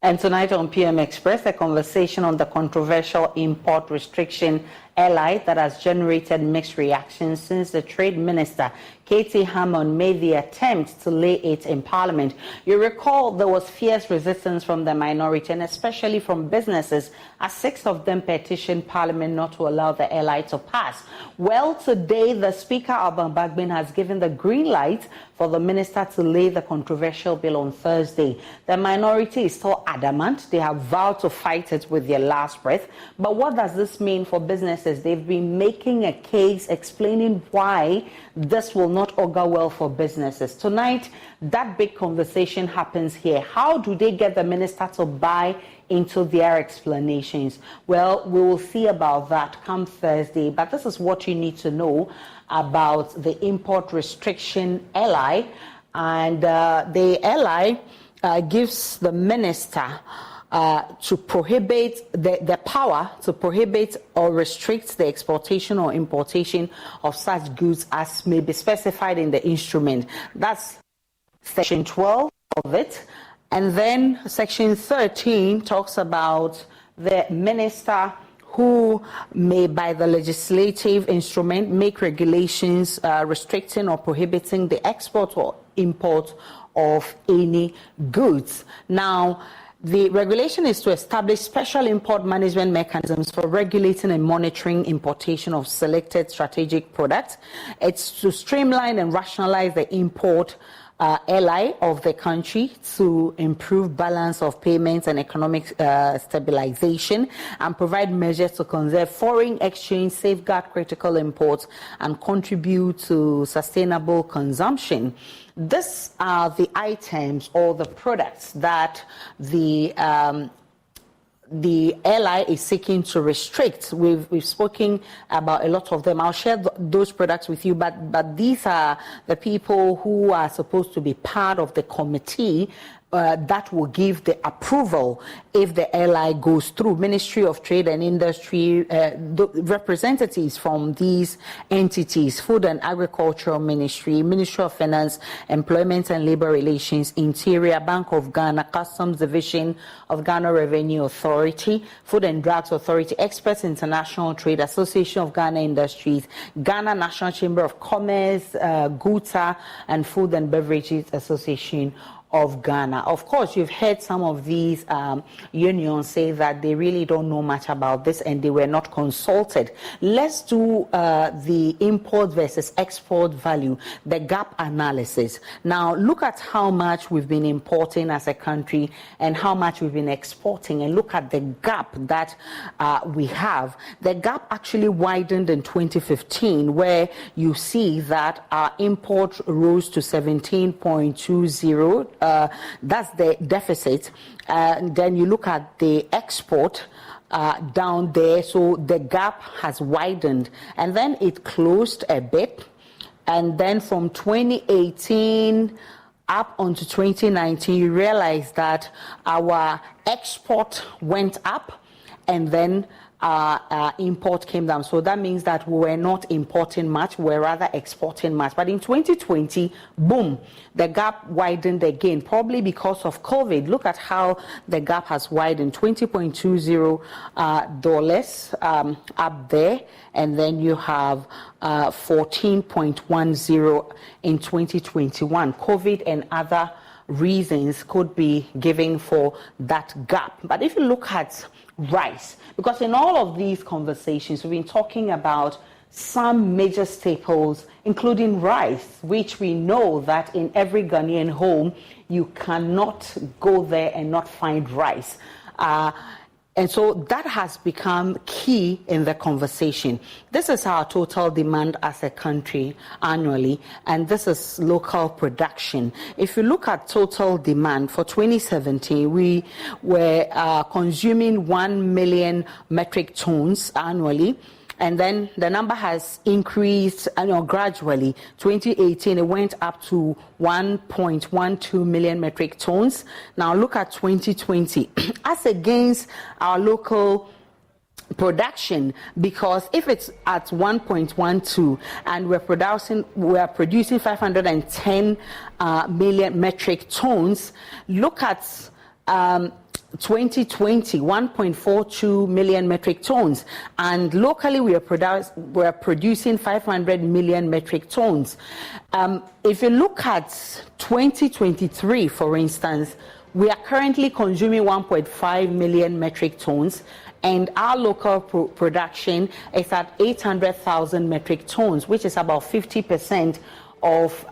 And tonight on PM Express, a conversation on the controversial import restriction LI that has generated mixed reactions since the Trade Minister, Katie Hammond, made the attempt to lay it in Parliament. You recall there was fierce resistance from the minority and especially from businesses, as 6 of them petitioned Parliament not to allow the LI to pass. Well, today the Speaker, Alban Bagbin, has given the green light for the minister to lay the controversial bill on Thursday. The minority is still adamant. They have vowed to fight it with their last breath. But what does this mean for businesses? They've been making a case explaining why this will not augur well for businesses. Tonight, that big conversation happens here. How do they get the minister to buy into their explanations? Well, we will see about that come Thursday. But this is what you need to know about the import restriction LI. And the LI gives the minister to prohibit the power to prohibit or restrict the exportation or importation of such goods as may be specified in the instrument. That's section 12 of it. And then section 13 talks about the minister who may, by the legislative instrument, make regulations restricting or prohibiting the export or import of any goods. Now, the regulation is to establish special import management mechanisms for regulating and monitoring importation of selected strategic products. It's to streamline and rationalize the import LI of the country to improve balance of payments and economic stabilization, and provide measures to conserve foreign exchange, safeguard critical imports, and contribute to sustainable consumption. These are the items or the products that the LI is seeking to restrict. We've spoken about a lot of them. I'll share those products with you, but these are the people who are supposed to be part of the committee that will give the approval if the LI goes through. Ministry of Trade and Industry, representatives from these entities: Food and Agricultural Ministry, Ministry of Finance, Employment and Labour Relations, Interior, Bank of Ghana, Customs Division of Ghana Revenue Authority, Food and Drugs Authority, Experts International Trade, Association of Ghana Industries, Ghana National Chamber of Commerce, GUTA, and Food and Beverages Association of Ghana. Of course, you've heard some of these unions say that they really don't know much about this and they were not consulted. Let's do the import versus export value, the gap analysis. Now, look at how much we've been importing as a country and how much we've been exporting, and look at the gap that we have. The gap actually widened in 2015, where you see that our import rose to 17.20. That's the deficit. Then you look at the export down there, so the gap has widened, and then it closed a bit, and then from 2018 up onto 2019, you realize that our export went up, and then import came down. So that means that we were not importing much, we were rather exporting much. But in 2020, boom, the gap widened again, probably because of COVID. Look at how the gap has widened, $20.20 up there, and then you have 14.10 in 2021. COVID and other reasons could be given for that gap. But if you look at rice, because in all of these conversations we've been talking about some major staples, including rice, which we know that in every Ghanaian home you cannot go there and not find rice. And so that has become key in the conversation. This is our total demand as a country annually, and this is local production. If you look at total demand for 2017, we were consuming 1 million metric tons annually. And then the number has increased gradually. 2018, it went up to 1.12 million metric tons. Now look at 2020. As against our local production, because if it's at 1.12 and we're producing 510 million metric tons, look at 2020, 1.42 million metric tons, and locally we are producing 500 million metric tons. If you look at 2023, for instance, we are currently consuming 1.5 million metric tons, and our local production is at 800,000 metric tons, which is about 50% of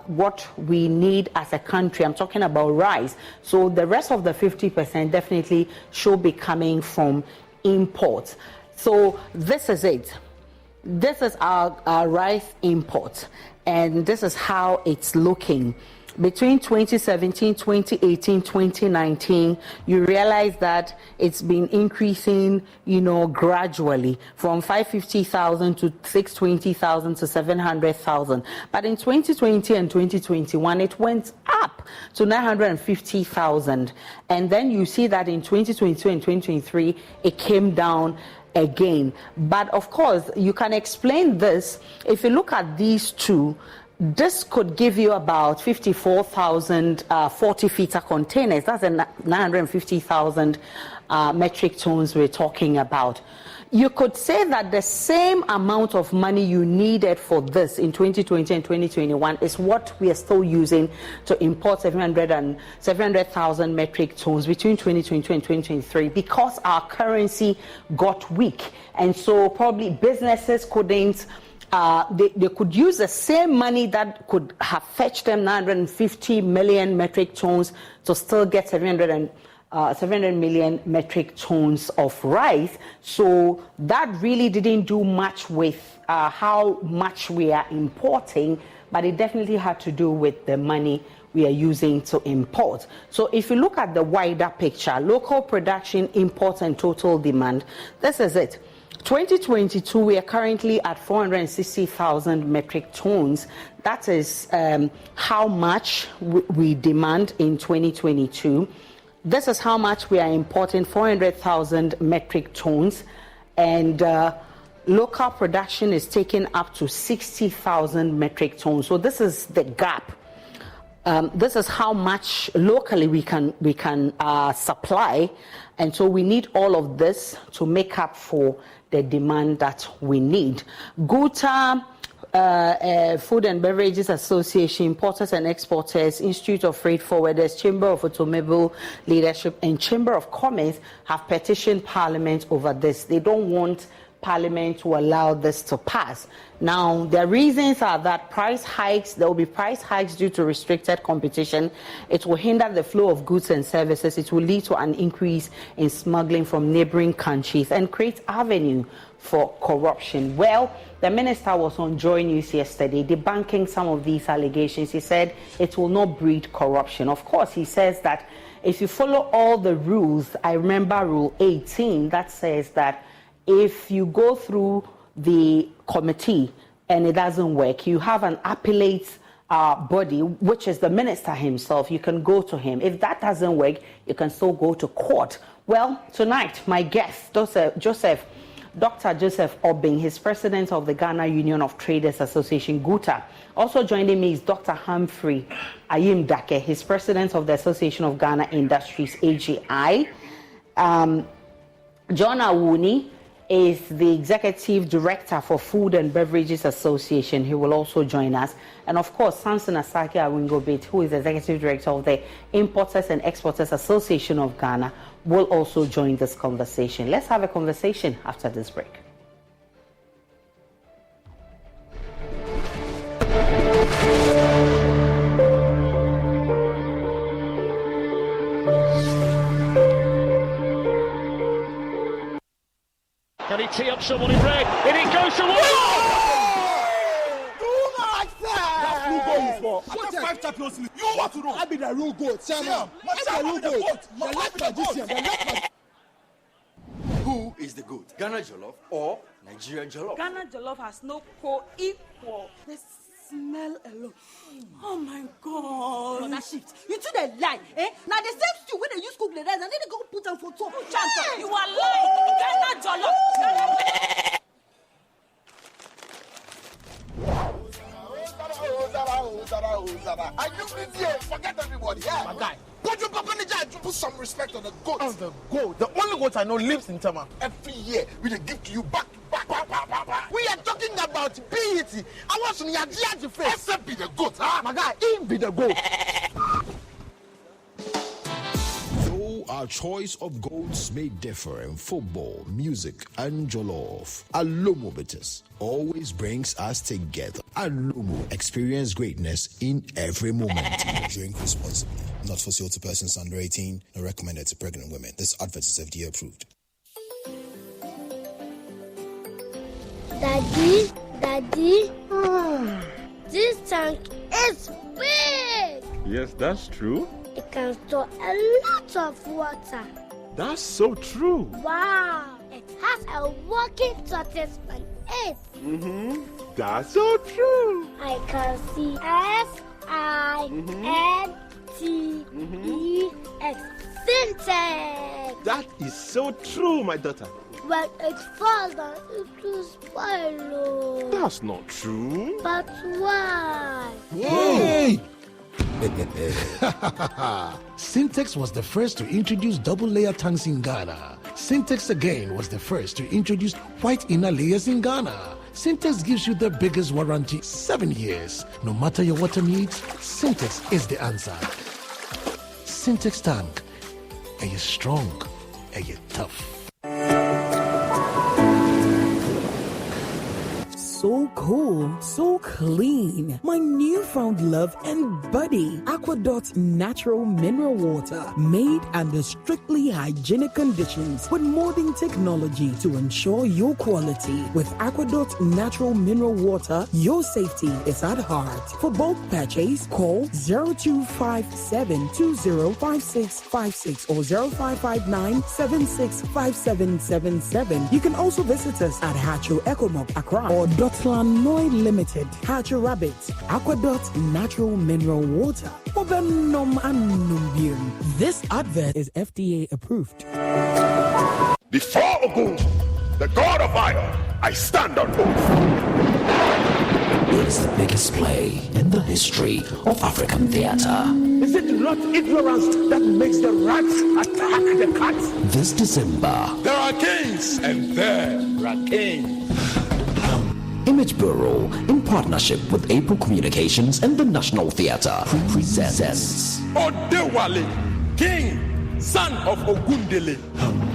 what we need as a country. I'm talking about rice. So the rest of the 50% definitely should be coming from imports. So this is it. This is our rice import, and this is how it's looking. Between 2017, 2018, 2019, you realize that it's been increasing, gradually from 550,000 to 620,000 to 700,000. But in 2020 and 2021, it went up to 950,000. And then you see that in 2022 and 2023, it came down again. But of course, you can explain this. If you look at these two, this could give you about 54,000 40-footer containers. That's 950,000 metric tons we're talking about. You could say that the same amount of money you needed for this in 2020 and 2021 is what we are still using to import 700,000 metric tons between 2022 and 2023, because our currency got weak. And so probably businesses couldn't they could use the same money that could have fetched them 950 million metric tons to still get 700 million metric tons of rice. So that really didn't do much with how much we are importing, but it definitely had to do with the money we are using to import. So if you look at the wider picture, local production, imports, and total demand, this is it. 2022, we are currently at 460,000 metric tons. That is how much we demand in 2022. This is how much we are importing, 400,000 metric tons. And local production is taking up to 60,000 metric tons. So this is the gap. This is how much locally we can supply. And so we need all of this to make up for the demand that we need. GUTA, Food and Beverages Association, Importers and Exporters, Institute of Freight Forwarders, Chamber of Automobile Leadership, and Chamber of Commerce have petitioned Parliament over this. They don't want Parliament to allow this to pass. Now, their reasons are that there will be price hikes due to restricted competition. It will hinder the flow of goods and services. It will lead to an increase in smuggling from neighboring countries and create avenue for corruption. Well, the minister was on Joy News yesterday debunking some of these allegations. He said it will not breed corruption. Of course, he says that if you follow all the rules, I remember Rule 18 that says that if you go through the committee and it doesn't work, you have an appellate body, which is the minister himself. You can go to him. If that doesn't work, you can still go to court. Well, tonight, my guest, Dr. Joseph Obeng, he's president of the Ghana Union of Traders Association, GUTA. Also joining me is Dr. Humphrey Ayim Dake, he's president of the Association of Ghana Industries, AGI. John Awuni is the executive director for Food and Beverages Association. He will also join us. And of course, Samson Asake Awingobit, who is the executive director of the Importers and Exporters Association of Ghana, will also join this conversation. Let's have a conversation after this break. Can he tee up someone in red? And it goes to one! Do like that! That's blue goal for. After 5 Champions League, you want to know? I be the real goal, chairman. I'm the real goal. The left magician, the left magician. Who is the good? Ghana Jollof or Nigeria Jollof? Ghana Jollof has no co-equal. The smell alone. Oh my God. No, that shift. You two they lie, eh? Now the same stew when they use cook the rice and then they go put them for top. Hey! You are lying. Ghana Jollof. Are you busy? Forget everybody. Yeah. My guy, Put some respect on the goat. On the goat? The only goat I know lives in Tama. Every year, we dey give to you back. We are talking about BET. I want some Yadiaji face. Except be the goat, huh? My guy, he be the goat. Though our choice of goats may differ in football, music, and jollof, Alomo Bitters always brings us together. Alomo, experience greatness in every moment. Drink responsibly. Not for sale to persons under 18, nor recommended to pregnant women. This advert is FDA approved. Daddy, this tank is big. Yes, that's true. It can store a lot of water. That's so true. Wow, it has a working tortoise on it. That's so true. I can see SINTEX. Syntax. That is so true, my daughter. When it falls down, it will spoil. That's not true. But why? Hey! Syntex was the first to introduce double-layer tanks in Ghana. Syntex again was the first to introduce white inner layers in Ghana. Syntex gives you the biggest warranty, 7 years. No matter your water needs, Syntex is the answer. Syntex tank. Are you strong? Are you tough? So cool, so clean. My newfound love and buddy, Aquadot Natural Mineral Water, made under strictly hygienic conditions with modern technology to ensure your quality. With Aquadot Natural Mineral Water, your safety is at heart. For bulk purchase, call 0257-205656 or 0559-765777. You can also visit us at Hacho Ecomop Accra or Dotland Limited, Hatcher Rabbit, Aquadot Natural Mineral Water. This advert is FDA approved. Before Ogun, the god of iron, I stand on oath. It's the biggest play in the history of African theater. Is it not ignorance that makes the rats attack the cats? This December, there are kings and there are kings. Image Bureau, in partnership with April Communications and the National Theatre, presents Odewale, King, son of Ogundele.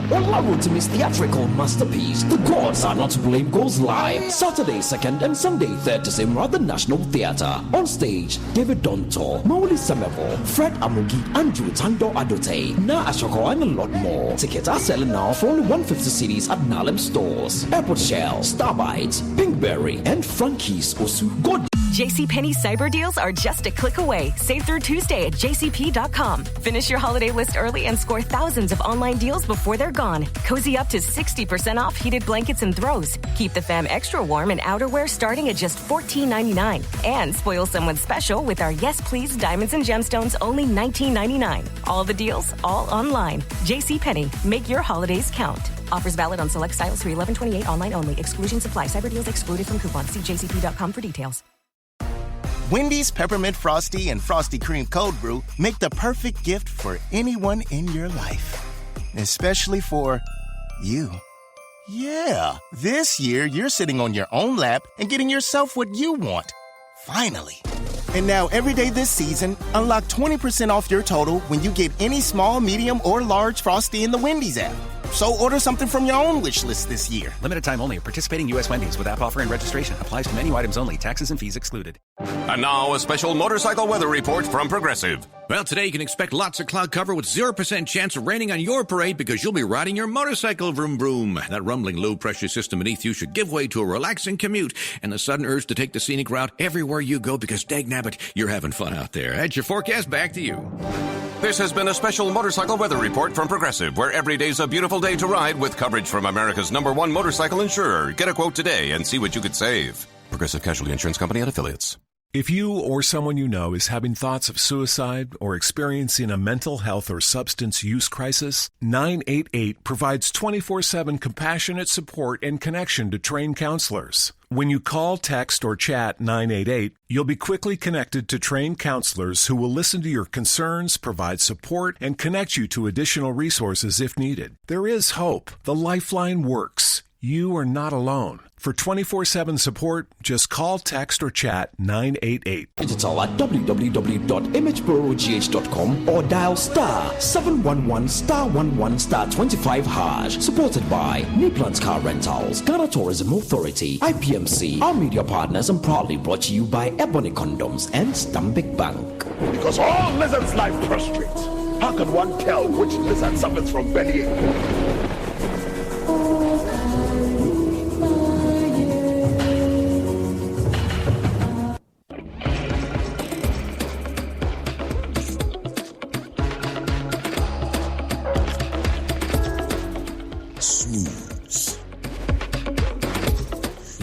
Olarotumi's theatrical masterpiece, The Gods Are Not to Blame, goes live Saturday 2nd and Sunday 3rd December at the National Theatre. On stage, David Donto, Mauli Samevo, Fred Amugi, Andrew Tando Adote, Na Ashoko, and a lot more. Tickets are selling now for only 150 cedis at Nalem stores. Airport Shell, Starbites, Pinkberry, and Frankie's Osu. Go. JCPenney cyber deals are just a click away. Save through Tuesday at jcp.com. Finish your holiday list early and score thousands of online deals before they're gone. Cozy up to 60% off heated blankets and throws. Keep the fam extra warm in outerwear starting at just $14.99. And spoil someone special with our Yes Please Diamonds and Gemstones only $19.99. All the deals, all online. JCPenney, make your holidays count. Offers valid on select styles through 11/28 online only. Exclusions apply. Cyber deals excluded from coupons. See jcp.com for details. Wendy's Peppermint Frosty and Frosty Cream Cold Brew make the perfect gift for anyone in your life. Especially for you. Yeah, this year you're sitting on your own lap and getting yourself what you want. Finally. And now every day this season, unlock 20% off your total when you get any small, medium, or large Frosty in the Wendy's app. So order something from your own wish list this year. Limited time only. Participating U.S. Wendy's with app offer and registration. Applies to menu items only. Taxes and fees excluded. And now a special motorcycle weather report from Progressive. Well, today you can expect lots of cloud cover with 0% chance of raining on your parade because you'll be riding your motorcycle vroom vroom. That rumbling low-pressure system beneath you should give way to a relaxing commute and the sudden urge to take the scenic route everywhere you go because, dagnabbit, you're having fun out there. That's your forecast. Back to you. This has been a special motorcycle weather report from Progressive, where every day's a beautiful day to ride with coverage from America's #1 motorcycle insurer. Get a quote today and see what you could save. Progressive Casualty Insurance Company and Affiliates. If you or someone you know is having thoughts of suicide or experiencing a mental health or substance use crisis, 988 provides 24/7 compassionate support and connection to trained counselors. When you call, text, or chat 988, you'll be quickly connected to trained counselors who will listen to your concerns, provide support, and connect you to additional resources if needed. There is hope. The Lifeline works. You are not alone. For 24/7 support, just call, text, or chat 988. Digital at www.imageprogh.com or dial star 711 star 11 star 25 hash. Supported by Niplan's Car Rentals, Ghana Tourism Authority, IPMC, our media partners, and proudly brought to you by Ebony Condoms and Stanbic Bank. Because all lizards lie prostrate. How can one tell which lizard suffers from bellyache?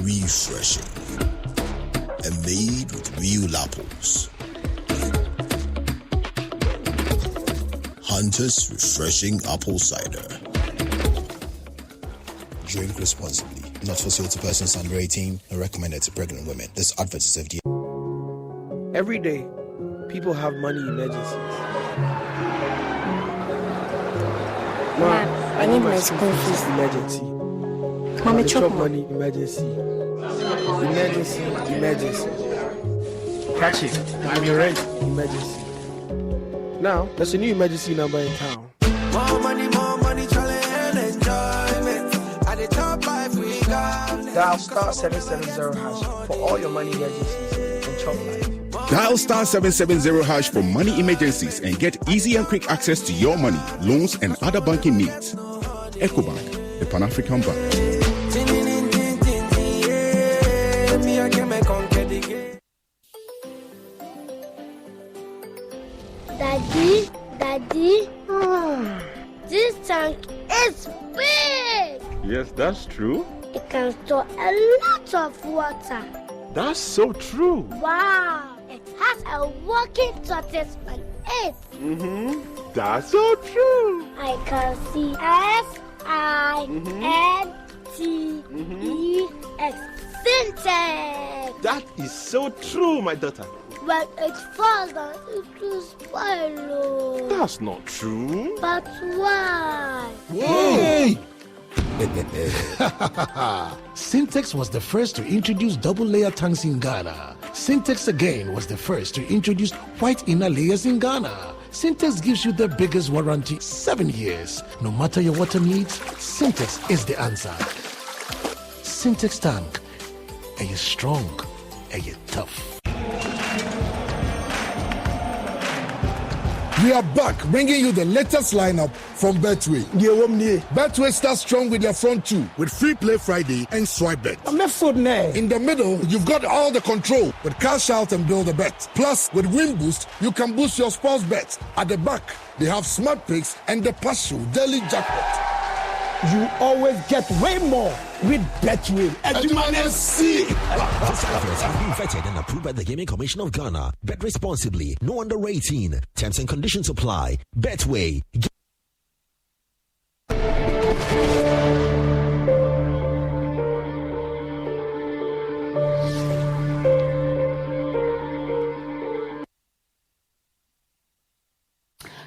Refreshing and made with real apples. Hunter's Refreshing Apple Cider. Drink responsibly. Not for sale to persons under 18 and recommended to pregnant women. This advert is FDA. Every day, people have money emergencies. Mom, I need my school fees. Emergency. Mommy, chop money emergency. Emergency. Catch it. I'm your rent. Emergency. Now, there's a new emergency number in town. More money, challenge and enjoyment. At the top life we got. Dial star 770 hash for all your money emergencies and chop life. Dial star 770 hash for money emergencies and get easy and quick access to your money, loans, and other banking needs. EcoBank, the Pan-African Bank. Daddy, this tank is big. Yes, that's true. It can store a lot of water. That's so true. Wow, it has a working tortoise on it. That's so true. I can see SINTEX. Syntax. That is so true, my daughter. When it falls down, it will spoil. That's not true. But why? Hey! Syntex was the first to introduce double-layer tanks in Ghana. Syntex again was the first to introduce white inner layers in Ghana. Syntex gives you the biggest warranty, 7 years. No matter your water needs, Syntex is the answer. Syntex tank. Are you strong? Are you tough? We are back, bringing you the latest lineup from Betway. Betway starts strong with their front two, with Free Play Friday and Swipe Bet. In the middle, you've got all the control with Cash Out and Build a Bet. Plus, with Win Boost, you can boost your sports bet. At the back, they have Smart Picks and the Partial Daily Jackpot. You always get way more with Betway. This advert has been vetted and approved by the Gaming Commission of Ghana. Bet responsibly. No under 18. Terms and conditions apply. Betway.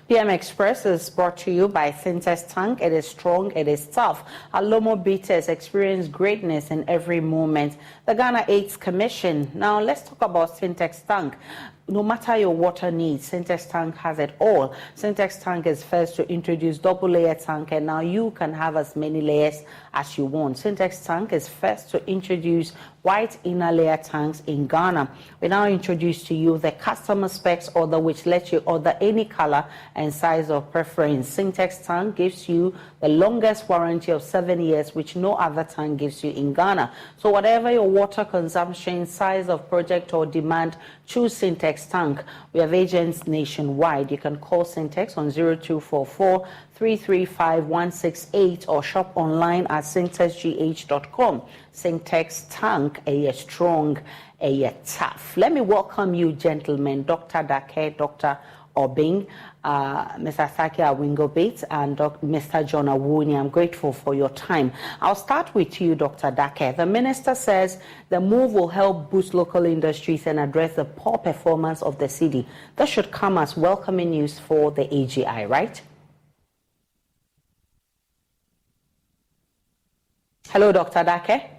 PM Express is brought to you by Syntex Tank. It is strong, it is tough. Alomo beaters experience greatness in every moment. The Ghana AIDS Commission. Now let's talk about Syntex Tank. No matter your water needs, Syntex Tank has it all. Syntex Tank is first to introduce double-layer tank, and now you can have as many layers as you want. Syntex Tank is first to introduce white inner layer tanks in Ghana. We now introduce to you the customer specs order, which lets you order any color and size of preference. Syntex Tank gives you the longest warranty of 7 years, which no other tank gives you in Ghana. So whatever your water consumption, size of project or demand, choose Syntex Tank. We have agents nationwide. You can call Syntex on 0244 335 168 or shop online at syntexgh.com. Syntex Tank, a strong, a tough. Let me welcome you, gentlemen, Dr. Dake, Dr. Obing. Mr. Saki Awingo Bates and Mr. John Awuni. I'm grateful for your time. I'll start with you, Dr. Dake. The minister says the move will help boost local industries and address the poor performance of the city. That should come as welcoming news for the AGI, right? Hello, Dr. Dake.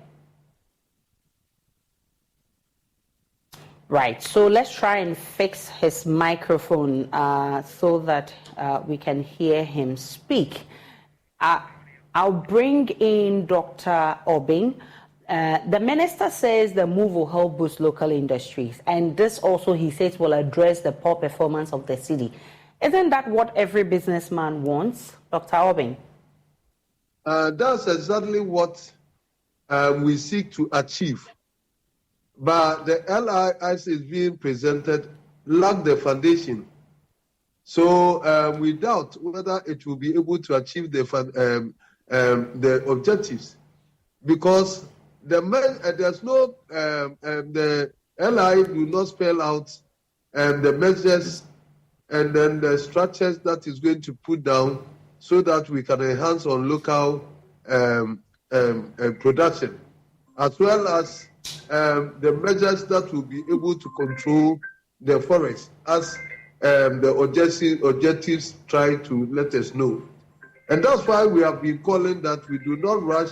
Right, so let's try and fix his microphone so that we can hear him speak. I'll bring in Dr. Obeng. The minister says the move will help boost local industries, and this also, he says, will address the poor performance of the city. Isn't that what every businessman wants, Dr. Obeng? That's exactly what we seek to achieve. But the LIS is being presented lack the foundation. So we doubt whether it will be able to achieve the objectives, because there's no the LI do not spell out the measures and then the structures that is going to put down so that we can enhance on local production, as well as the measures that will be able to control the forest, as the objectives try to let us know. And that's why we have been calling that we do not rush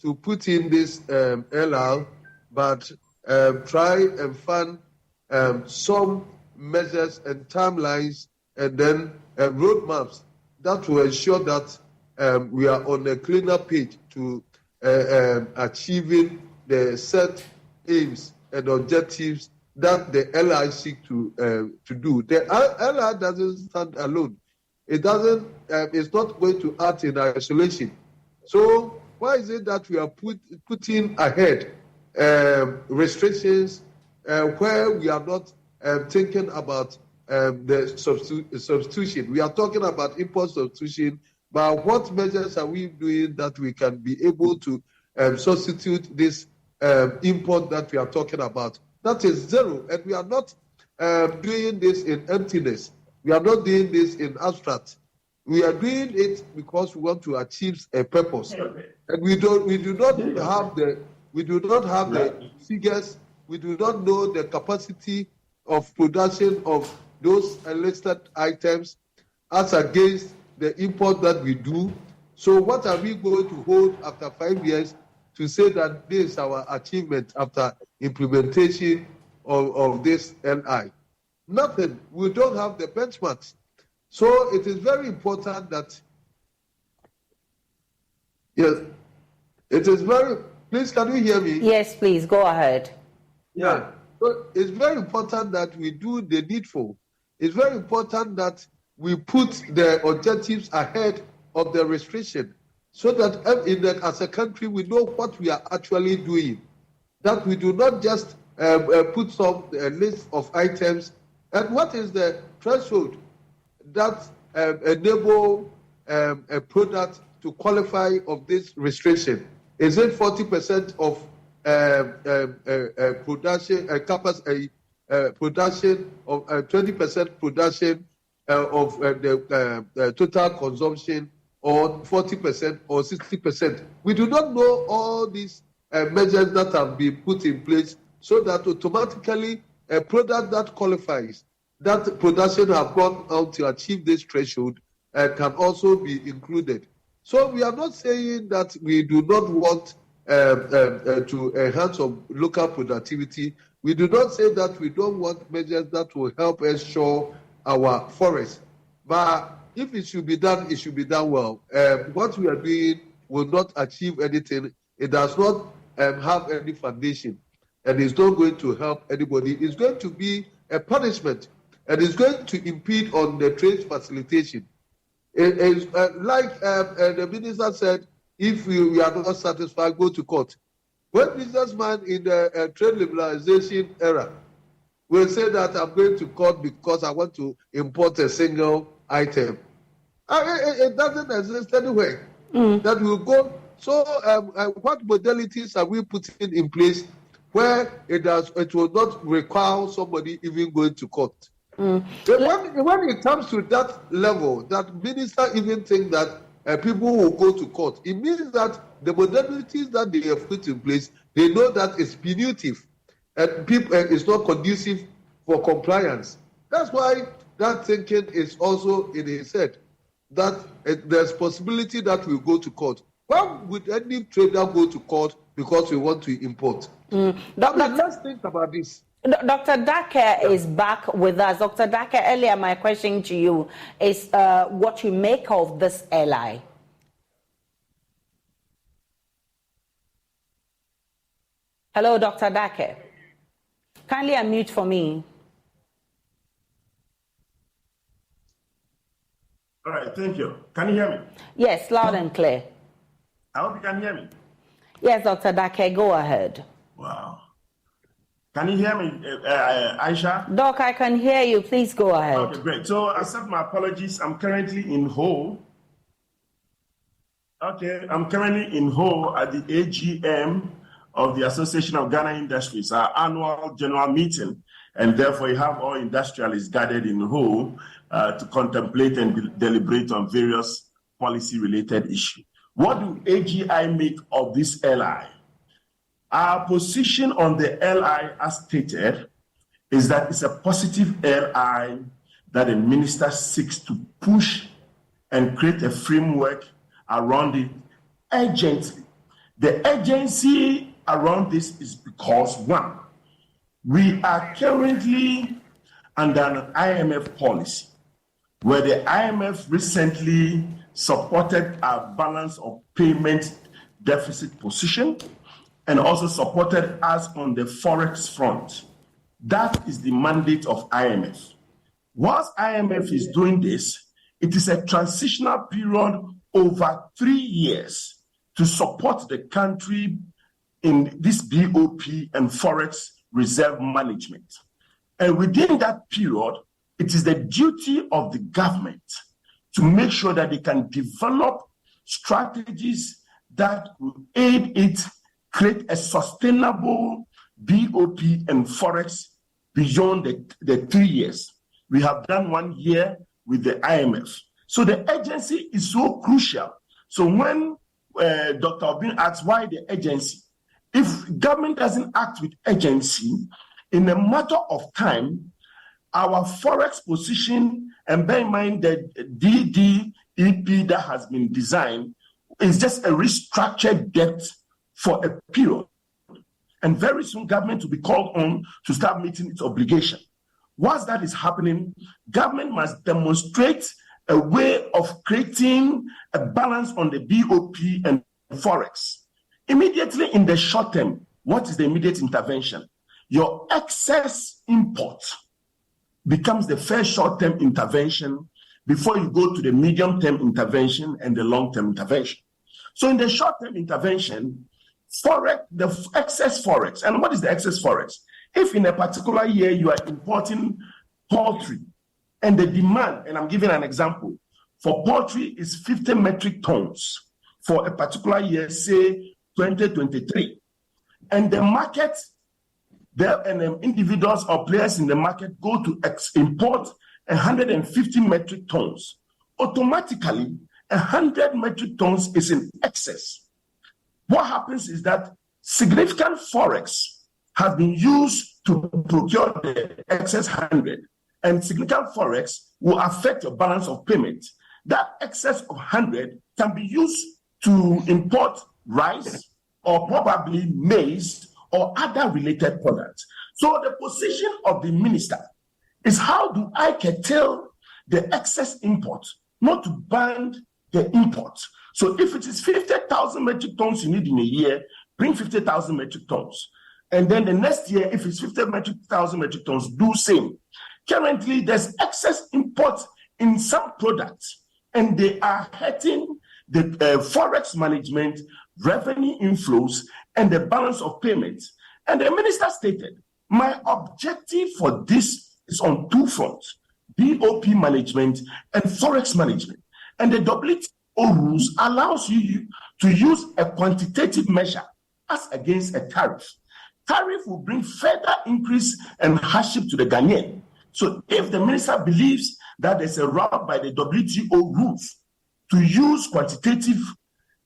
to put in this LR, but try and fund some measures and timelines and then roadmaps that will ensure that we are on a cleaner page to achieving the set aims and objectives that the LI seek to do. The LI doesn't stand alone. It doesn't. It's not going to act in isolation. So why is it that we are putting ahead restrictions where we are not thinking about the substitution? We are talking about import substitution, but what measures are we doing that we can be able to substitute this import that we are talking about? That is zero, and we are not doing this in emptiness. We are not doing this in abstract. We are doing it because we want to achieve a purpose, and we do not have the figures. We do not know the capacity of production of those enlisted items as against the import that we do. So what are we going to hold after 5 years to say that this is our achievement after implementation of this LI? Nothing. We don't have the benchmarks. So it is very important that, yes, it is very, please, can you hear me? Yes, please, go ahead. Yeah. So it's very important that we do the needful. It's very important that we put the objectives ahead of the restriction, so that as a country we know what we are actually doing, that we do not just put some list of items. And what is the threshold that enable a product to qualify of this restriction? Is it 40% of production capacity, production of 20% production of the total consumption, or 40% or 60%? We do not know all these measures that have been put in place, so that automatically a product that qualifies, that production have gone out to achieve this threshold, can also be included. So we are not saying that we do not want to enhance local productivity. We do not say that we don't want measures that will help ensure our forests. But if it should be done, it should be done well. What we are doing will not achieve anything. It does not have any foundation, and it's not going to help anybody. It's going to be a punishment, and it's going to impede on the trade facilitation. It is like the minister said, if we are not satisfied, go to court. When businessman in the trade liberalization era will say that I'm going to court because I want to import a single item, it doesn't exist anywhere. That will go. So what modalities are we putting in place where it will not require somebody even going to court? When it comes to that level, that minister even think that people will go to court, it means that the modalities that they have put in place, they know that it's punitive and people it's not conducive for compliance. That's why that thinking is also in his head, that there's possibility that we'll go to court. Why would any trader go to court because we want to import? Let's think about this. Dr. Dake is back with us. Dr. Dake, earlier my question to you is what you make of this ally. Hello, Dr. Dake. Kindly unmute for me. All right, thank you. Can you hear me? Yes, loud and clear. I hope you can hear me. Yes, Dr. Dake, go ahead. Wow. Can you hear me, Aisha? Doc, I can hear you. Please go ahead. Okay, great. So accept my apologies. I'm currently in Ho. Okay, I'm currently in Ho at the AGM of the Association of Ghana Industries, our annual general meeting. And therefore, you have all industrialists gathered in Ho to contemplate and deliberate on various policy-related issues. What do AGI make of this LI? Our position on the LI, as stated, is that it's a positive LI that the minister seeks to push and create a framework around it urgently. The urgency around this is because, one, we are currently under an IMF policy where the IMF recently supported our balance of payment deficit position and also supported us on the forex front. That is the mandate of IMF. Whilst IMF is doing this, it is a transitional period over 3 years to support the country in this BOP and forex reserve management. And within that period, it is the duty of the government to make sure that they can develop strategies that will aid it create a sustainable BOP and forex beyond the 3 years. We have done 1 year with the IMF. So the agency is so crucial. So when Dr. Obin asks why the agency, if government doesn't act with agency, in a matter of time, our forex position, and bear in mind the DDEP that has been designed, is just a restructured debt for a period. And very soon, government will be called on to start meeting its obligation. Once that is happening, government must demonstrate a way of creating a balance on the BOP and forex. Immediately in the short term, what is the immediate intervention? Your excess import becomes the first short-term intervention before you go to the medium-term intervention and the long-term intervention. So in the short-term intervention, forex, the excess forex, and what is the excess forex? If in a particular year you are importing poultry and the demand, and I'm giving an example, for poultry is 50 metric tons for a particular year, say 2023, and the market, and individuals or players in the market go to import 150 metric tons. Automatically, 100 metric tons is in excess. What happens is that significant forex has been used to procure the excess 100, and significant forex will affect your balance of payment. That excess of 100 can be used to import rice or probably maize or other related products. So the position of the minister is, how do I curtail the excess import, not to ban the import? So if it is 50,000 metric tons you need in a year, bring 50,000 metric tons. And then the next year, if it's 50,000 metric tons, do same. Currently, there's excess import in some products, and they are hurting the forex management, revenue inflows, and the balance of payments. And the minister stated, my objective for this is on two fronts, BOP management and forex management. And the WTO rules allows you to use a quantitative measure as against a tariff. Tariff will bring further increase and hardship to the Ghanaian. So if the minister believes that there's a route by the WTO rules to use quantitative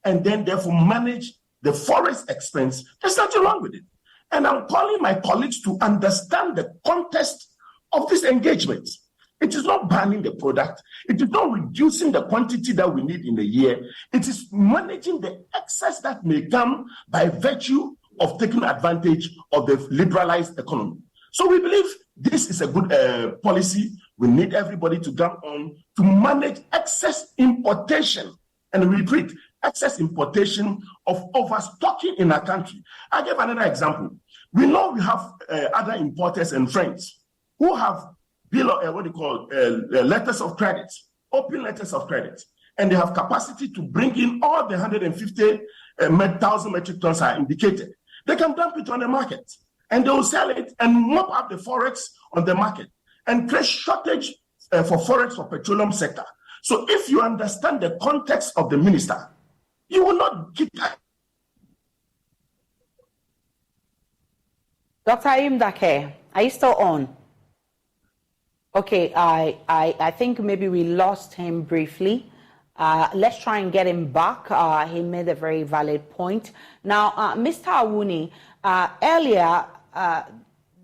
and then therefore manage the forest expense, there's nothing wrong with it. And I'm calling my colleagues to understand the context of this engagement. It is not banning the product. It is not reducing the quantity that we need in a year. It is managing the excess that may come by virtue of taking advantage of the liberalized economy. So we believe this is a good policy. We need everybody to jump on to manage excess importation. And we repeat, excess importation of overstocking in our country. I give another example. We know we have other importers and friends who have letters of credit, open letters of credit, and they have capacity to bring in all the 150,000 metric tons are indicated. They can dump it on the market, and they will sell it and mop up the forex on the market and create shortage for forex for petroleum sector. So if you understand the context of the minister, you will not keep that. Dr. Ayim Dake, are you still on? Okay, I think maybe we lost him briefly. Let's try and get him back. He made a very valid point. Now, Mr. Awuni, earlier,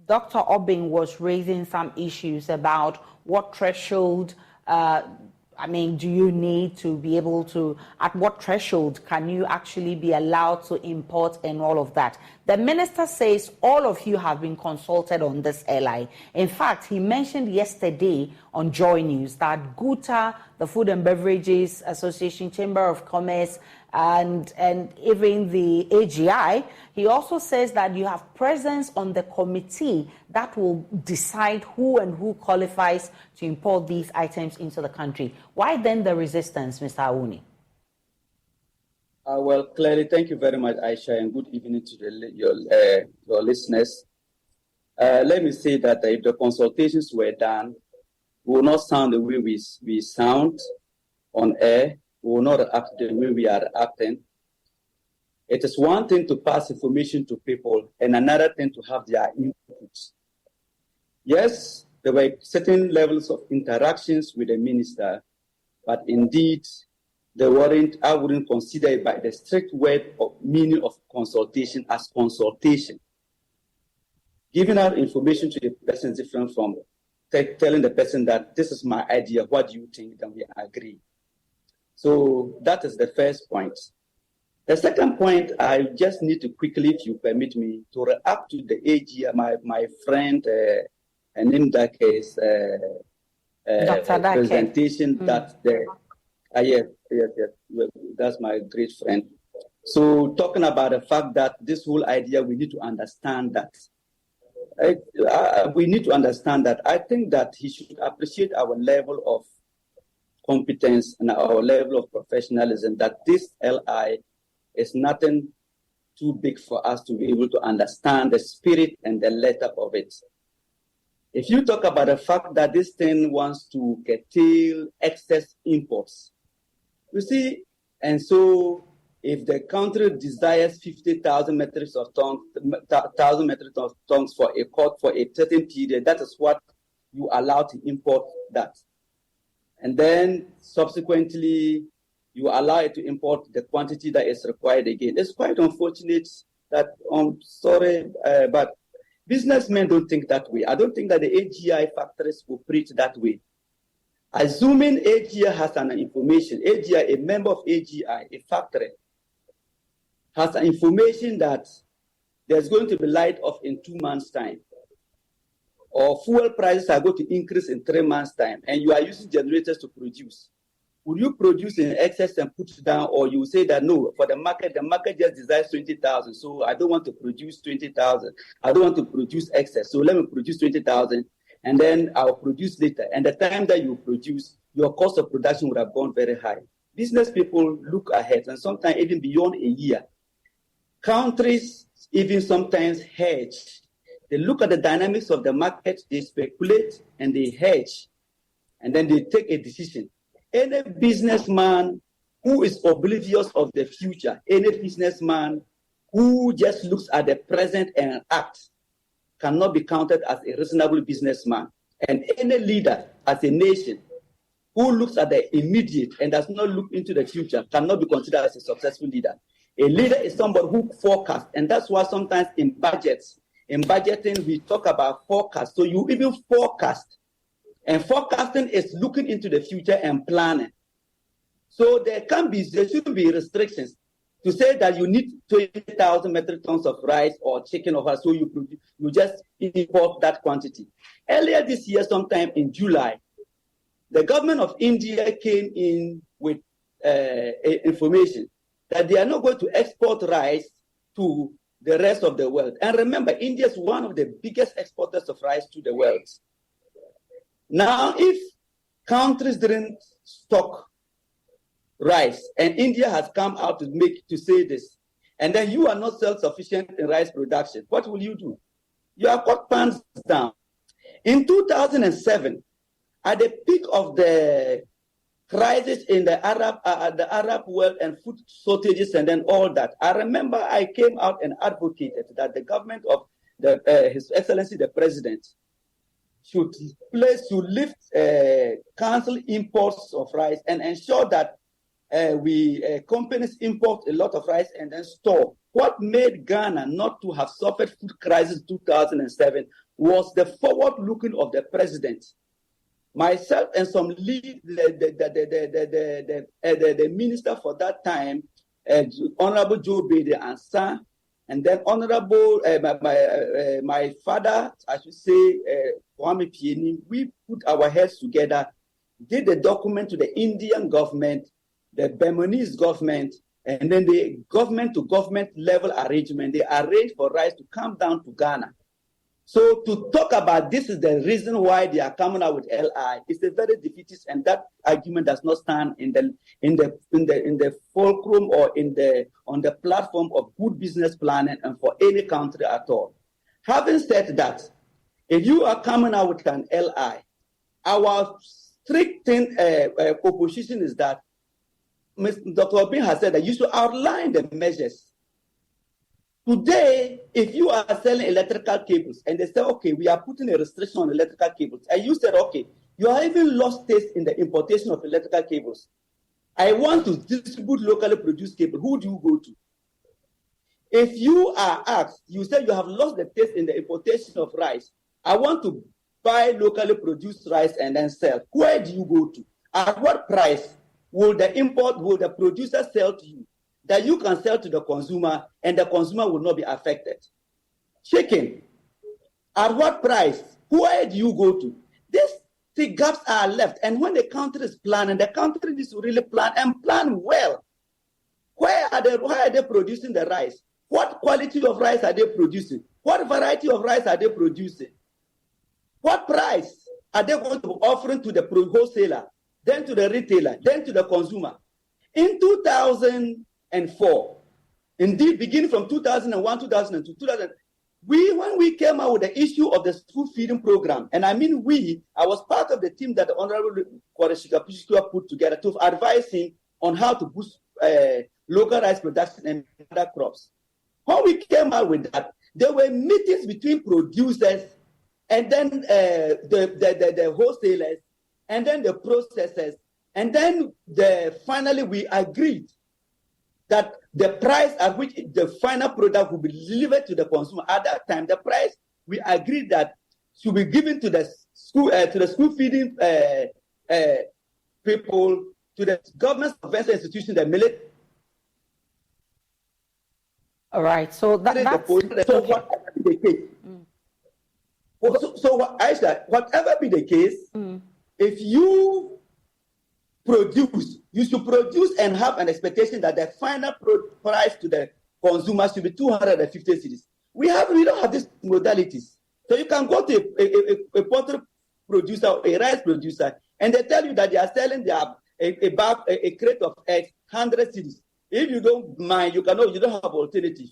Dr. Obing was raising some issues about what threshold, do you need to be able to, at what threshold can you actually be allowed to import and all of that? The minister says all of you have been consulted on this, LI. In fact, he mentioned yesterday on Joy News that GUTA, the Food and Beverages Association, Chamber of Commerce, and even the AGI, he also says that you have presence on the committee that will decide who qualifies to import these items into the country. Why then the resistance, Mr. Awuni? Well, clearly, thank you very much, Aisha, and good evening to your listeners. Let me say that if the consultations were done, we will not sound the way we sound on air. We will not act the way we are acting. It is one thing to pass information to people and another thing to have their input. Yes, there were certain levels of interactions with the minister, but indeed, I wouldn't consider it by the strict word of meaning of consultation as consultation. Giving out information to the person is different from telling the person that this is my idea, what do you think, then we agree. So that is the first point. The second point, I just need to quickly, if you permit me, to react to the AG, my friend, and in that case, presentation that the yes, that's my great friend. So talking about the fact that this whole idea, we need to understand that. We need to understand that. I think that he should appreciate our level of competence and our level of professionalism, that this LI is nothing too big for us to be able to understand the spirit and the letter of it. If you talk about the fact that this thing wants to curtail excess imports, you see, and so if the country desires 50,000 metric tons for a court for a certain period, that is what you allow to import that. And then subsequently, you allow it to import the quantity that is required again. It's quite unfortunate that, but businessmen don't think that way. I don't think that the AGI factories operate that way. Assuming AGI has an information, AGI, a member of AGI, a factory, has an information that there's going to be light off in 2 months' time, or fuel prices are going to increase in 3 months' time, and you are using generators to produce. Will you produce in excess and put it down, or you say that no, for the market just desires 20,000, so I don't want to produce 20,000. I don't want to produce excess, so let me produce 20,000, and then I'll produce later. And the time that you produce, your cost of production would have gone very high. Business people look ahead, and sometimes even beyond a year. Countries even sometimes hedge. They look at the dynamics of the market, they speculate, and they hedge, and then they take a decision. Any businessman who is oblivious of the future, any businessman who just looks at the present and acts, cannot be counted as a reasonable businessman. And any leader as a nation who looks at the immediate and does not look into the future cannot be considered as a successful leader. A leader is somebody who forecasts, and that's why sometimes in budgeting, we talk about forecast. So you even forecast, and forecasting is looking into the future and planning. So there shouldn't be restrictions to say that you need 20,000 metric tons of rice or chicken or so you just import that quantity. Earlier this year, sometime in July, the government of India came in with information that they are not going to export rice to the rest of the world. And remember, India is one of the biggest exporters of rice to the world. Now, if countries didn't stock rice, and India has come out to say this, and then you are not self-sufficient in rice production, what will you do? You are caught pants down. In 2007, at the peak of the crisis in the Arab world and food shortages and then all that, I remember I came out and advocated that the government of His Excellency the President should cancel imports of rice and ensure that companies import a lot of rice and then store. What made Ghana not to have suffered food crisis in 2007 was the forward-looking of the president. Myself and some the minister for that time, Honorable Joe Bede and son, and then Honorable my father, I should say, Kwame Pieni, we put our heads together, did the document to the Indian government, the Burmese government, and then the government-to-government level arrangement. They arranged for rice to come down to Ghana. So to talk about this is the reason why they are coming out with LI. It's a very defeatist, and that argument does not stand in the fulcrum or on the platform of good business planning and for any country at all. Having said that, if you are coming out with an LI, our strict opposition is that Dr. Obin has said that you should outline the measures. Today, if you are selling electrical cables and they say, okay, we are putting a restriction on electrical cables, and you said, okay, you have even lost taste in the importation of electrical cables. I want to distribute locally produced cable. Who do you go to? If you are asked, you say you have lost the taste in the importation of rice. I want to buy locally produced rice and then sell. Where do you go to? At what price will the producer sell to you that you can sell to the consumer and the consumer will not be affected? Chicken, at what price? Where do you go to? These gaps are left. And when the country is planning, the country needs to really plan and plan well. Why are they producing the rice? What quality of rice are they producing? What variety of rice are they producing? What price are they going to be offering to the wholesaler, then to the retailer, then to the consumer? In 2004, indeed beginning from 2001, 2002, 2000, when we came out with the issue of the school feeding program, and I mean I was part of the team that the Honorable Kwareshika Pishikua put together to advise him on how to boost local rice production and other crops. When we came out with that, there were meetings between producers and then the wholesalers and then the processors, and then finally we agreed that the price at which the final product will be delivered to the consumer, at that time, the price we agreed that should be given to the school feeding people, to the government subvention institution, the military. All right, so that's so whatever be the case. Aisha, whatever be the case, if you produce, you should produce and have an expectation that the final price to the consumer should be 250 cedis. We don't have these modalities. So you can go to a poultry producer, a rice producer, and they tell you that they are selling a crate of eggs 100 cedis. If you don't mind, you don't have alternative.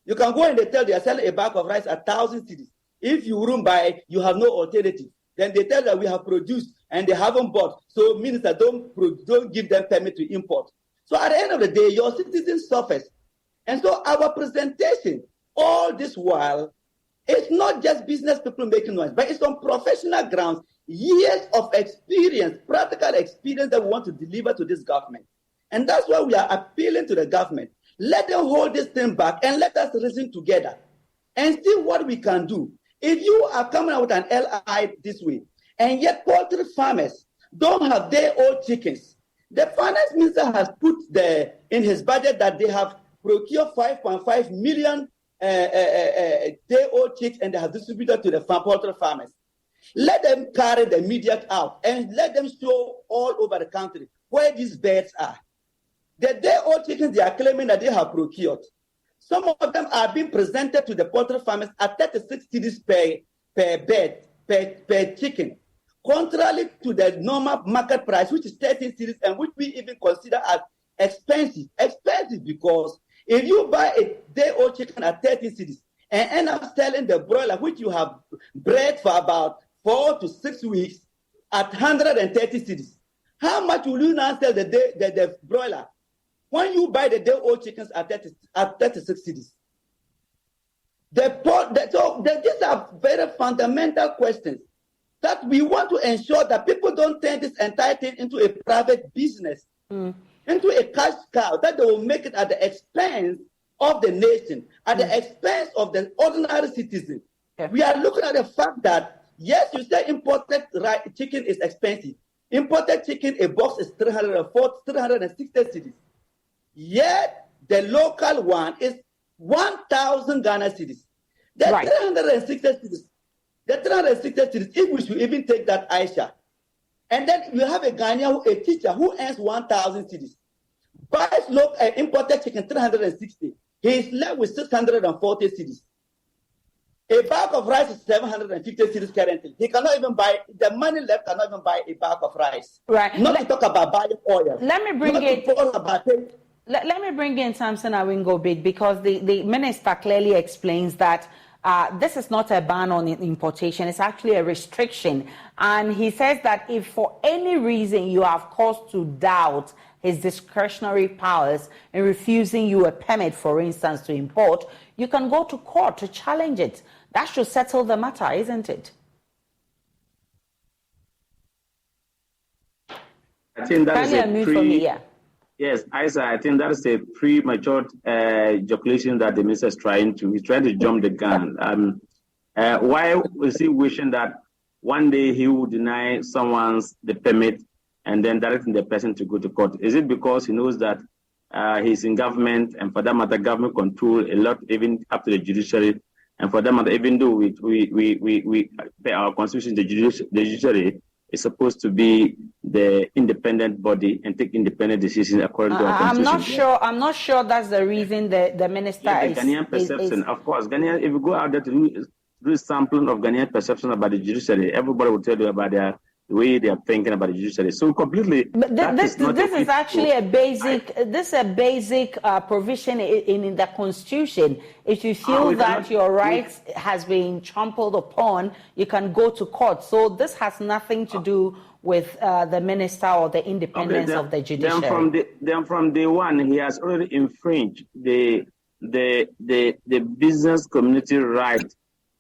You can go and they tell they are selling a bag of rice at 1,000 cedis. If you wouldn't buy, you have no alternative. Then they tell that we have produced and they haven't bought. So minister, don't give them permit to import. So at the end of the day, your citizens suffers. And so our presentation, all this while, It's not just business people making noise, but it's on professional grounds, years of experience, practical experience that we want to deliver to this government. And that's why we are appealing to the government. Let them hold this thing back and let us reason together and see what we can do. If you are coming out with an LI this way, and yet poultry farmers don't have their own chickens, the finance minister has put in his budget that they have procured 5.5 million day-old chicks and they have distributed to the poultry farmers. Let them carry the media out and let them show all over the country where these birds are. The day-old chickens they are claiming that they have procured, some of them are being presented to the poultry farmers at 36 cedis per bird, per chicken, contrary to the normal market price, which is 13 cedis and which we even consider as expensive. Expensive because if you buy a day-old chicken at 13 cedis and end up selling the broiler, which you have bred for about 4 to 6 weeks at 130 cedis, how much will you now sell the broiler when you buy the day-old chickens at 36 cedis? These are very fundamental questions that we want to ensure that people don't turn this entire thing into a private business, into a cash cow, that they will make it at the expense of the nation, at the expense of the ordinary citizen. Okay. We are looking at the fact that, yes, you say imported chicken is expensive. Imported chicken, a box is 360 cedis. Yet the local one is 1,000 Ghana cedis. The 360 cedis. The 360 cedis, if we should even take that Aisha, and then you have a Ghanaian, a teacher who earns 1,000 cedis, buys imported chicken 360. He is left with 640 cedis. A bag of rice is 750 cedis currently. He cannot even buy, the money left cannot even buy a bag of rice. Right. Not to talk about buying oil. Let me bring Let me bring in Samson Awingo Big, because the minister clearly explains that this is not a ban on importation, it's actually a restriction. And he says that if for any reason you have cause to doubt his discretionary powers in refusing you a permit, for instance, to import, you can go to court to challenge it. That should settle the matter, isn't it? I think that is a Yes, Isa, I think that is a premature ejaculation that the minister is trying to. He's trying to jump the gun. Why is he wishing that one day he will deny someone's the permit and then directing the person to go to court? Is it because he knows that he's in government, and for that matter, government control a lot, even up to the judiciary, and for that matter, even though we our constitution, the judiciary is supposed to be the independent body and take independent decisions according to our constitution. I'm not sure that's the reason the minister is. Ghanaian perception, of course. Ghanaian, if you go out there to do sampling of Ghanaian perception about the judiciary, everybody will tell you about the way they are thinking about the judiciary. So completely. But this is actually a basic. This is a basic provision in the constitution. If you feel that your rights has been trampled upon, you can go to court. So this has nothing to do with the minister or the independence of the judiciary. Then from day one, he has already infringed the business community right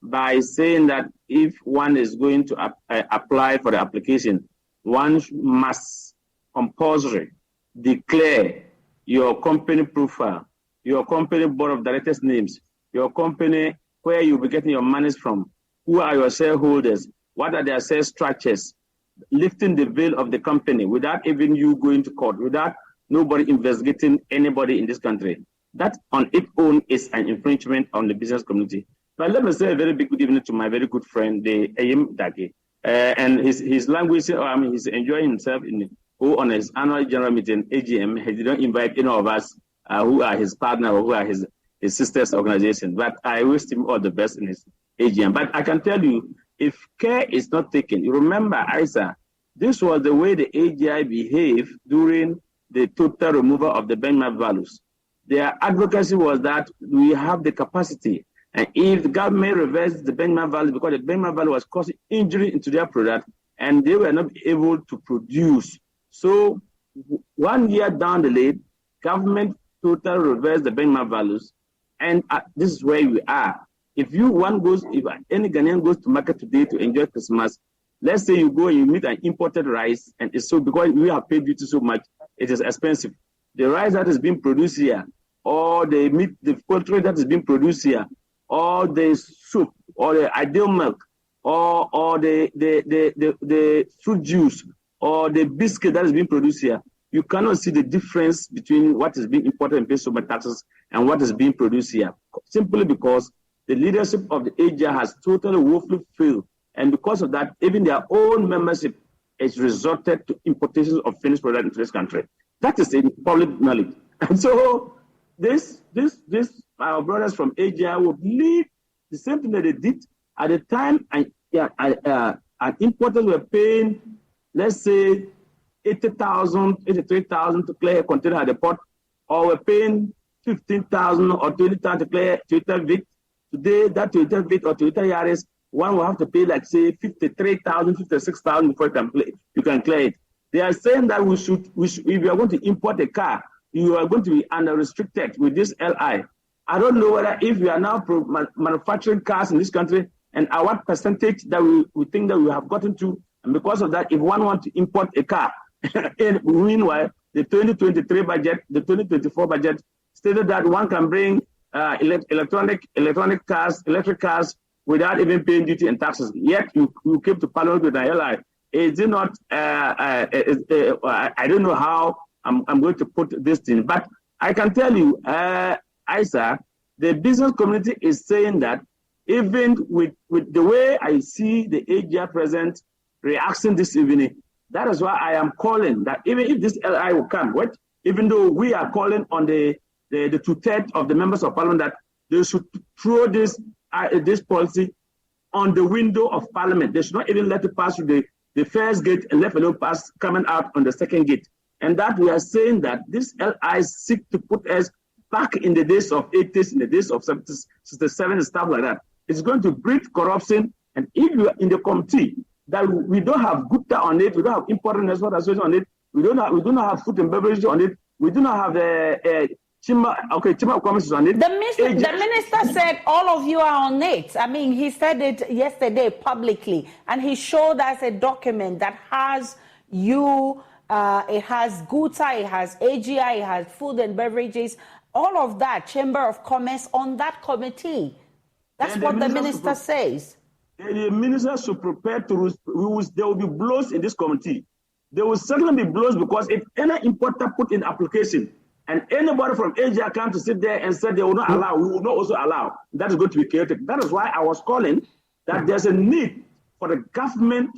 by saying that if one is going to apply for the application, one must compulsory declare your company profile, your company board of directors names, your company, where you'll be getting your monies from, who are your shareholders, what are their sales structures, lifting the veil of the company without even you going to court, without nobody investigating anybody in this country. That on its own is an infringement on the business community. But let me say a very big good evening to my very good friend, the Ayim Dake. And his language, he's enjoying himself on his annual general meeting, AGM. He didn't invite any of us who are his partner or who are his sister's organization. But I wish him all the best in his AGM. But I can tell you, if care is not taken, you remember, Isa, this was the way the AGI behaved during the total removal of the Benjamin values. Their advocacy was that we have the capacity. And if the government reverses the Benjamin value, because the Benjamin value was causing injury into their product, and they were not able to produce. So 1 year down the lane, government totally reversed the Benjamin values, and this is where we are. if any Ghanaian goes to market today to enjoy Christmas, let's say you go and you meet an imported rice, and it's so because we have paid duty so much, it is expensive. The rice that is being produced here, or the meat, the poultry that is being produced here, or the soup, or the ideal milk, or the fruit juice, or the biscuit that is being produced here, you cannot see the difference between what is being imported and paid so much taxes and what is being produced here, simply because the leadership of the AGR has totally woefully failed. And because of that, even their own membership has resorted to importations of finished product into this country. That is in public knowledge. And so this our brothers from AGR would lead the same thing that they did at the time, and importers were paying, let's say, 80,000, 83,000 to clear a container at the port, or were paying 15,000 or 20,000 to clear Toyota Vitz. Today, that Toyota Vitz or Toyota Yaris, one will have to pay, like, say, 53,000, 56,000 before you can clear it. They are saying that we should, if you are going to import a car, you are going to be under-restricted with this LI. I don't know whether if we are now manufacturing cars in this country and at what percentage that we think that we have gotten to, and because of that, if one wants to import a car, and meanwhile, the 2023 budget, the 2024 budget stated that one can bring electric cars without even paying duty and taxes. Yet you came to Parliament with an LI. Is it not? I don't know how I'm going to put this thing, but I can tell you, Isa, the business community is saying that even with the way I see the AGR president reacting this evening, that is why I am calling that even if this LI will come, even though we are calling on the 2/3 of the members of Parliament that they should throw this policy on the window of Parliament. They should not even let it pass through the first gate and let alone pass coming out on the second gate. And that we are saying that this LI seek to put us back in the days of 80s, in the days of 70s, 67 and stuff like that. It's going to breed corruption. And if you are in the committee, that we don't have Gupta on it, we don't have Import and Export Association on it, we do not have Food and Beverage on it, we do not have Chamber of Commerce on it. The minister said all of you are on it. I mean, he said it yesterday publicly, and he showed us a document that has you, it has Gupta, it has AGI, it has Food and Beverages, all of that, Chamber of Commerce on that committee. That's what the minister says. The minister should prepare to, there will be blows in this committee. There will certainly be blows because if any importer put in application and anybody from Asia come to sit there and say they will not allow, we will not also allow, that is going to be chaotic. That is why I was calling that there's a need for the government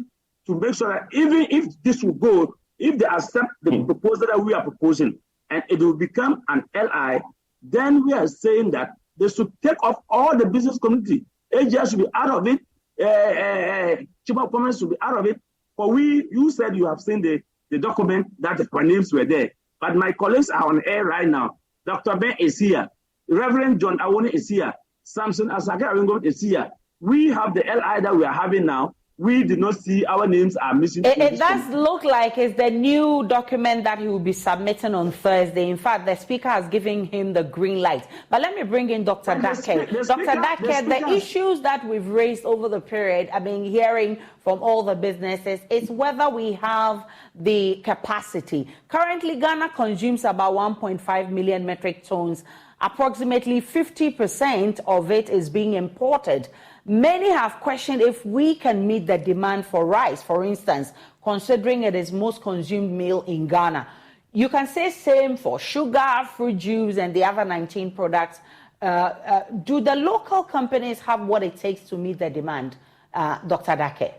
to make sure that even if this will go, if they accept the proposal that we are proposing and it will become an LI, then we are saying that they should take off all the business community. Asia should be out of it. Chamber of Commerce should be out of it. For you said you have seen the document that the names were there. But my colleagues are on air right now. Dr. Ben is here. Reverend John Awoni is here. Samson Asake is here. We have the LI that we are having now. We did not see our names are missing. It does look like it's the new document that he will be submitting on Thursday. In fact, the speaker has given him the green light. But let me bring in Dr. Dake. Dr. Dake, the issues that we've raised over the period, I mean, hearing from all the businesses, is whether we have the capacity. Currently, Ghana consumes about 1.5 million metric tons. Approximately 50% of it is being imported. Many have questioned if we can meet the demand for rice, for instance, considering it is most consumed meal in Ghana. You can say same for sugar, fruit juice, and the other 19 products. Do the local companies have what it takes to meet the demand, Dr. Dake?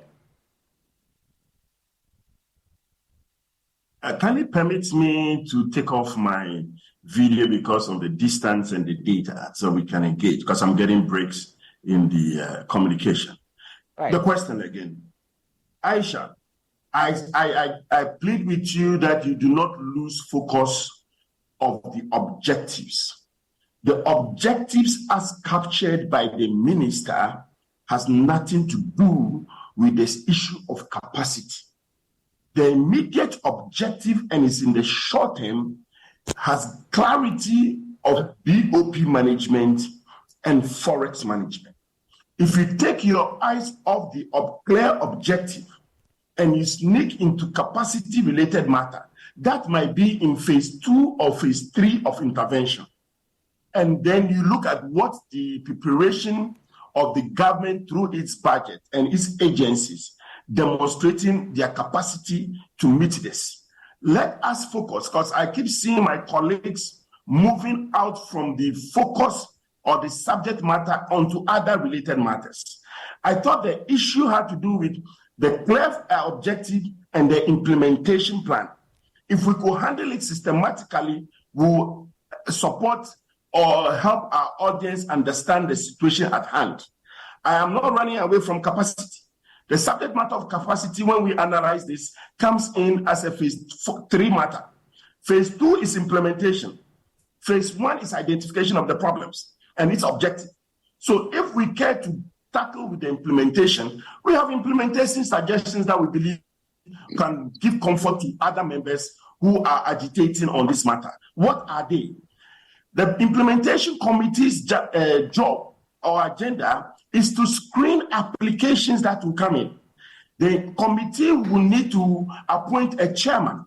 Kindly permit me to take off my video because of the distance and the data so we can engage, because I'm getting breaks in the communication. Right. The question again, Aisha, I plead with you that you do not lose focus of the objectives. The objectives as captured by the minister has nothing to do with this issue of capacity. The immediate objective, and it's in the short term, has clarity of BOP management and forex management. If you take your eyes off the clear objective and you sneak into capacity-related matter, that might be in phase 2 or phase 3 of intervention. And then you look at what the preparation of the government through its budget and its agencies demonstrating their capacity to meet this. Let us focus, because I keep seeing my colleagues moving out from the focus or the subject matter onto other related matters. I thought the issue had to do with the clear objective and the implementation plan. If we could handle it systematically, we'll support or help our audience understand the situation at hand. I am not running away from capacity. The subject matter of capacity, when we analyze this, comes in as a phase 3 matter. Phase 2 is implementation. Phase 1 is identification of the problems and its objective. So if we care to tackle with the implementation, we have implementation suggestions that we believe can give comfort to other members who are agitating on this matter. What are they? The implementation committee's job or agenda is to screen applications that will come in. The committee will need to appoint a chairman.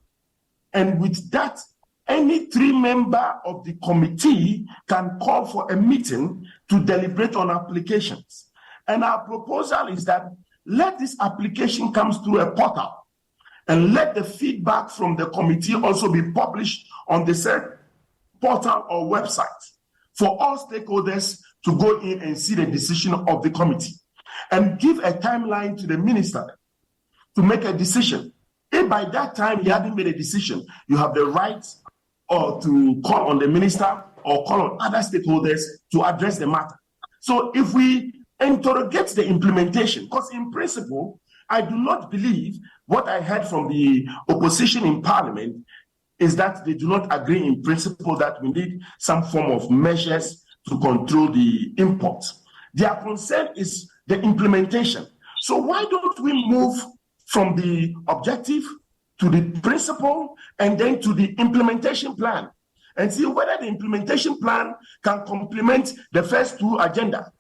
And with that, any 3 member of the committee can call for a meeting to deliberate on applications. And our proposal is that let this application come through a portal and let the feedback from the committee also be published on the said portal or website for all stakeholders to go in and see the decision of the committee and give a timeline to the minister to make a decision. If by that time he hadn't made a decision, you have the right or to call on the minister or call on other stakeholders to address the matter. So if we interrogate the implementation, because in principle, I do not believe what I heard from the opposition in parliament is that they do not agree in principle that we need some form of measures to control the imports. Their concern is the implementation. So why don't we move from the objective to the principle and then to the implementation plan and see whether the implementation plan can complement the first 2 agenda.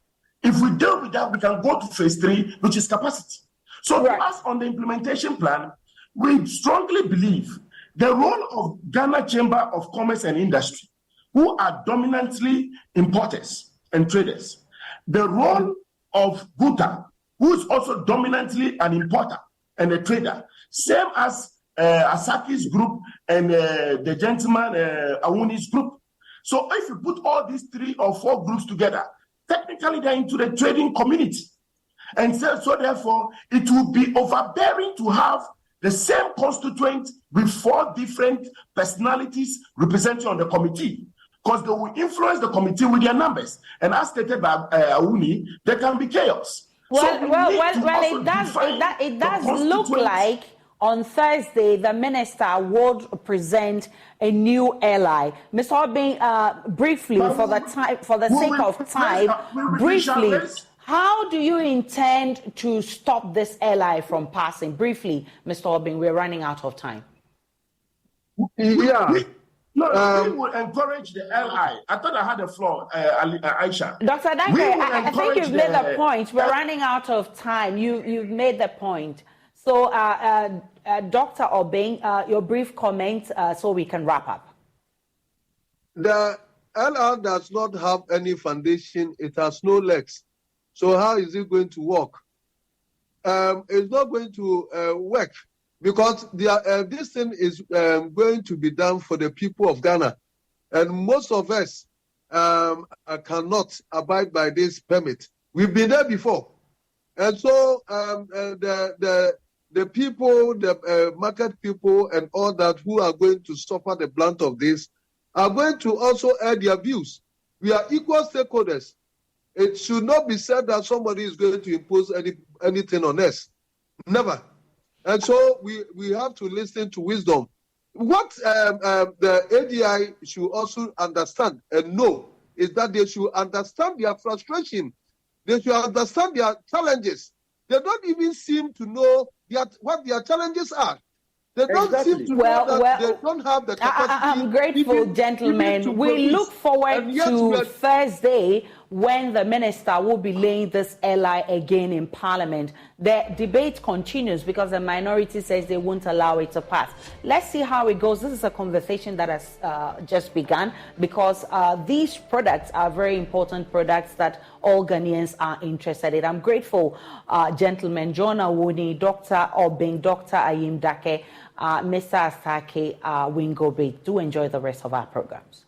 If we deal with that, we can go to phase 3, which is capacity. So to us on the implementation plan, we strongly believe the role of Ghana Chamber of Commerce and Industry, who are dominantly importers and traders, the role of GUTA, who is also dominantly an importer and a trader, same as Asaki's group and the gentleman Awuni's group. So if you put all these 3 or 4 groups together, technically they're into the trading community. And so therefore, it will be overbearing to have the same constituent with 4 different personalities representing on the committee, because they will influence the committee with their numbers. And as stated by Awuni, there can be chaos. It does look like on Thursday, the minister would present a new ally. Mr. Obeng, briefly, for the sake of time, briefly, how do you intend to stop this ally from passing? Briefly, Mr. Obeng, we're running out of time. We will encourage the ally. I thought I had the floor, Aisha. Dr. Dankwa, I think you've made the point. We're running out of time. You've made the point. So, Dr. Obeng, your brief comment so we can wrap up. The LR does not have any foundation. It has no legs. So how is it going to work? It's not going to work because this thing is going to be done for the people of Ghana. And most of us cannot abide by this permit. We've been there before. And so the people, the market people and all that who are going to suffer the brunt of this are going to also air their views. We are equal stakeholders. It should not be said that somebody is going to impose anything on us. Never. And so we have to listen to wisdom. What the ADI should also understand and know is that they should understand their frustration. They should understand their challenges. They don't even seem to know what their challenges are. They don't seem to know that they don't have the capacity. I'm grateful, gentlemen. We look forward to Thursday when the minister will be laying this LI again in Parliament. The debate continues because the minority says they won't allow it to pass. Let's see how it goes. This is a conversation that has just begun because these products are very important products that all Ghanaians are interested in. I'm grateful, gentlemen, John Awuni, Dr. Obing, Dr. Ayim Dake, Mr. Astake, Wingobe. Do enjoy the rest of our programs.